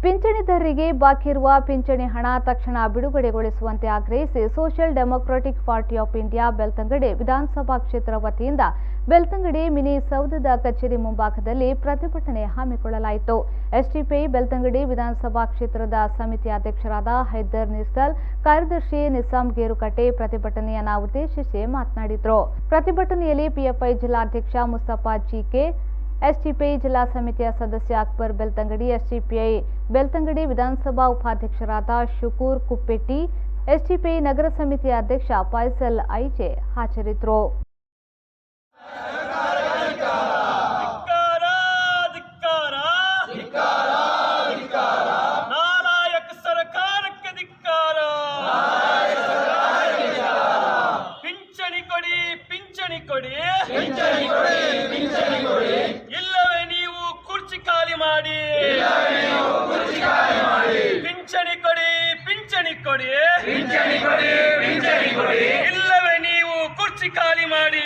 ಪಿಂಚಣಿದಾರರಿಗೆ ಬಾಕಿ ಇರುವ ಪಿಂಚಣಿ ಹಣ ತಕ್ಷಣ ಬಿಡುಗಡೆಗೊಳಿಸುವಂತೆ ಆಗ್ರಹಿಸಿ social democratic party of India Belthangady ವಿಧಾನಸಭಾ ಕ್ಷೇತ್ರ ವತಿಯಿಂದ ಬೆಳ್ತಂಗಡಿ ಮಿನಿ ಸೌಧದ ಕಚೇರಿ ಮುಂಭಾಗದಲ್ಲಿ ಪ್ರತಿಭಟನೆ ಹಮ್ಮಿಕೊಳ್ಳಲಾಯಿತು. ಎಸ್ಡಿಪಿಐ ಬೆಳ್ತಂಗಡಿ ವಿಧಾನಸಭಾ ಕ್ಷೇತ್ರದ ಸಮಿತಿ ಅಧ್ಯಕ್ಷರಾದ ಹೈದರ್ ನಿರ್ಸಲ್, ಕಾರ್ಯದರ್ಶಿ ನಿಸಾಂ ಗೇರುಕಟ್ಟೆ ಪ್ರತಿಭಟನೆಯನ್ನು ಉದ್ದೇಶಿಸಿ ಮಾತನಾಡಿದರು. ಪ್ರತಿಭಟನೆಯಲ್ಲಿ ಪಿಎಫ್ಐ ಜಿಲ್ಲಾಧ್ಯಕ್ಷ ಮುಸ್ತಫಾ ಜಿಕೆ, ಎಸ್ಡಿಪಿಐ ಜಿಲ್ಲಾ ಸಮಿತಿಯ ಸದಸ್ಯ ಅಕ್ಬರ್ ಬೆಳ್ತಂಗಡಿ, ಎಸ್ಡಿಪಿಐ ಬೆಳ್ತಂಗಡಿ ವಿಧಾನಸಭಾ ಉಪಾಧ್ಯಕ್ಷರಾದ ಶುಕೂರ್ ಕುಪ್ಪೆಟ್ಟಿ, ಎಸ್ಡಿಪಿಐ ನಗರ ಸಮಿತಿಯ ಅಧ್ಯಕ್ಷ ಫೈಸಲ್ ಐಜೆ ಹಾಜರಿದ್ದರು. ಇಲ್ಲವೇ ನೀವು ಕುರ್ಚಿ ಖಾಲಿ ಮಾಡಿ, ಪಿಂಚಣಿ ಕೊಡಿ, ಪಿಂಚಣಿ ಕೊಡಿ, ಇಲ್ಲವೇ ನೀವು ಕುರ್ಚಿ ಖಾಲಿ ಮಾಡಿ.